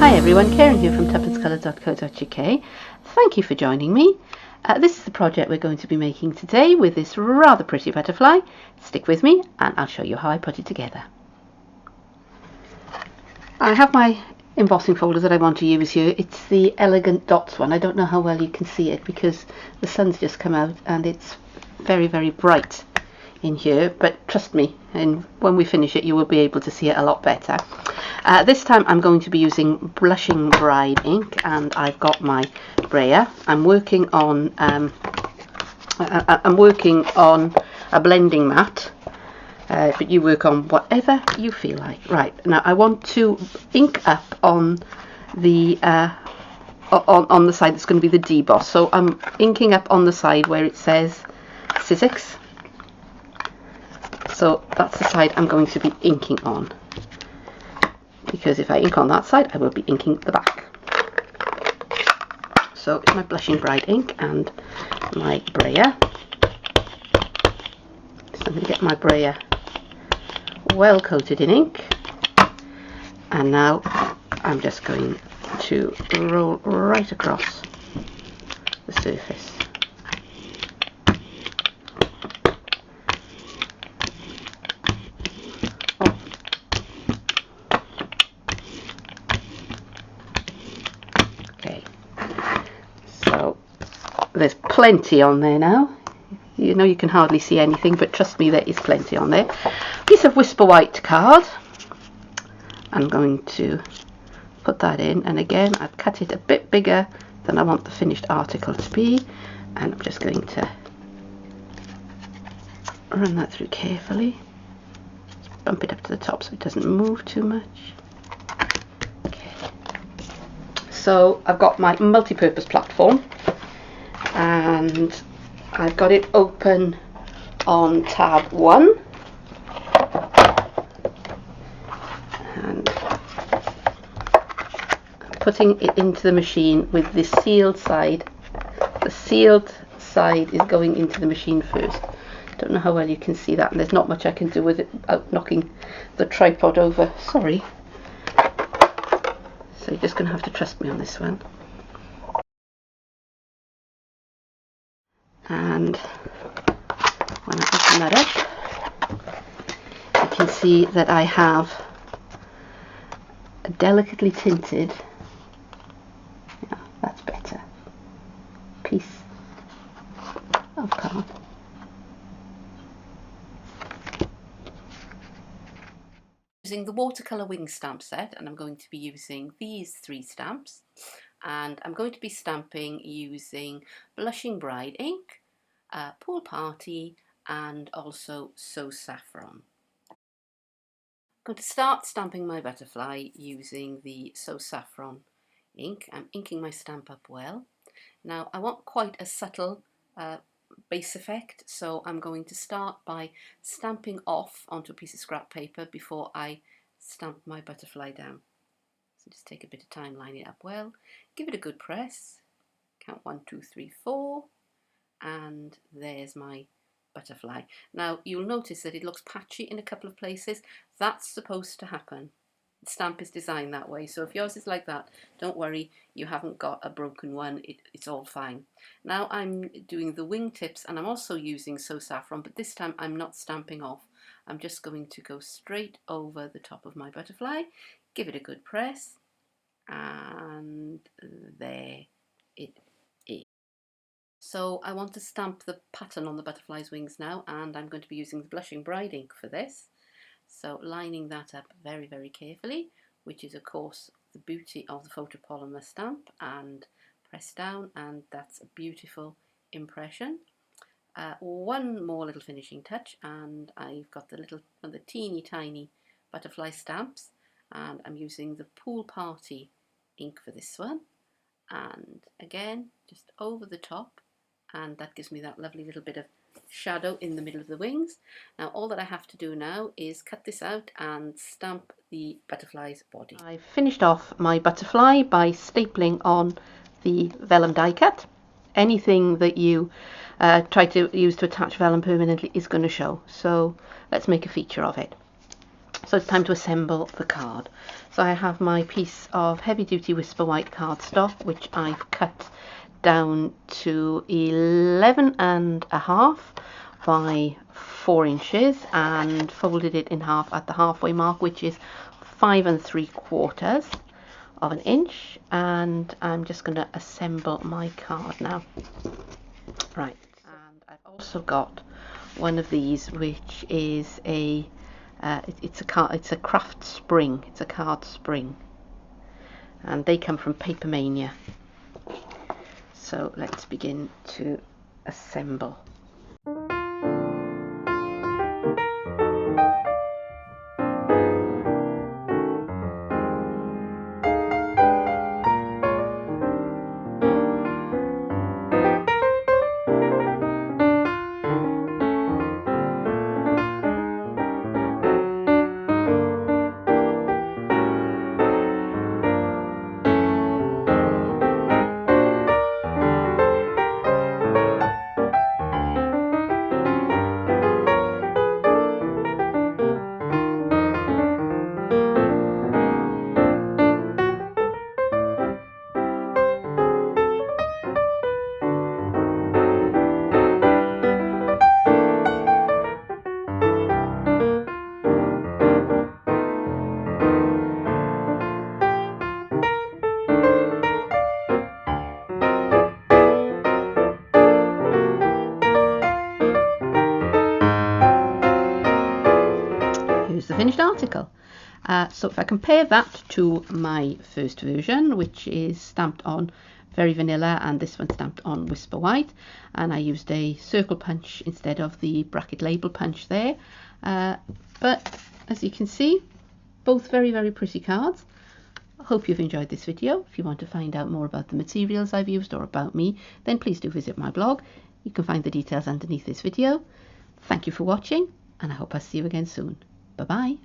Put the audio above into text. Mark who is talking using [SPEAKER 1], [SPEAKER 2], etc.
[SPEAKER 1] Hi everyone, Karen here from tuppencecolor.co.uk. Thank you for joining me. This is the project we're going to be making today with this rather pretty butterfly. Stick with me and I'll show you how I put it together. I have my embossing folder that I want to use here. It's the Elegant Dots one. I don't know how well you can see it because the sun's just come out and it's very, very bright in here, but trust me, and when we finish it you will be able to see it a lot better. This time I'm going to be using Blushing Bride ink, and I've got my brayer. I'm working on a blending mat, but you work on whatever you feel like. Right, now I want to ink up on the on the side that's going to be the deboss. So I'm inking up on the side where it says Sizzix. So that's the side I'm going to be inking on, because if I ink on that side I will be inking the back. So it's my Blushing Bride ink and my brayer. So I'm going to get my brayer well coated in ink, and now I'm just going to roll right across the surface. There's plenty on there now. You know you can hardly see anything, but trust me, there is plenty on there. Piece of Whisper White card. I'm going to put that in, and again I've cut it a bit bigger than I want the finished article to be, and I'm just going to run that through carefully. Just bump it up to the top so it doesn't move too much. Okay. So I've got my multi-purpose platform, and I've got it open on tab 1, and I'm putting it into the machine with the sealed side. The sealed side is going into the machine first. Don't know how well you can see that, and there's not much I can do with it without knocking the tripod over. Sorry. So you're just going to have to trust me on this one. And when I open that up, you can see that I have a delicately tinted, yeah, that's better, piece of card. Using the Watercolor Wings stamp set, and I'm going to be using these 3 stamps. And I'm going to be stamping using Blushing Bride ink, Pool Party, and also So Saffron. I'm going to start stamping my butterfly using the So Saffron ink. I'm inking my stamp up well. Now I want quite a subtle base effect, so I'm going to start by stamping off onto a piece of scrap paper before I stamp my butterfly down. So just take a bit of time, line it up well, give it a good press, count 1, 2, 3, 4, and there's my butterfly. Now you'll notice that it looks patchy in a couple of places. That's supposed to happen. The stamp is designed that way, so if yours is like that, don't worry, you haven't got a broken one, it's all fine. Now I'm doing the wingtips, and I'm also using So Saffron, but this time I'm not stamping off. I'm just going to go straight over the top of my butterfly, give it a good press, and there it is. So I want to stamp the pattern on the butterfly's wings now, and I'm going to be using the Blushing Bride ink for this. So lining that up very, very carefully, which is of course the beauty of the photopolymer stamp, and press down, and that's a beautiful impression. One more little finishing touch, and I've got the teeny tiny butterfly stamps, and I'm using the Pool Party ink for this one, and again just over the top, and that gives me that lovely little bit of shadow in the middle of the wings. Now all that I have to do now is cut this out and stamp the butterfly's body. I've finished off my butterfly by stapling on the vellum die cut. Anything that you try to use to attach vellum permanently is going to show, so let's make a feature of it. So it's time to assemble the card. So I have my piece of heavy duty Whisper White cardstock, which I've cut down to 11.5 by 4 inches and folded it in half at the halfway mark, which is 5 3/4 of an inch. And I'm just going to assemble my card now. Right, and I've also got one of these, which is a it's a craft spring. It's a card spring, and they come from Paper Mania. So let's begin to assemble. Here's the finished article. So if I compare that to my first version, which is stamped on Very Vanilla, and this one stamped on Whisper White, and I used a circle punch instead of the bracket label punch there. But as you can see, both very, very pretty cards. I hope you've enjoyed this video. If you want to find out more about the materials I've used or about me, then please do visit my blog. You can find the details underneath this video. Thank you for watching, and I hope I'll see you again soon. Bye-bye.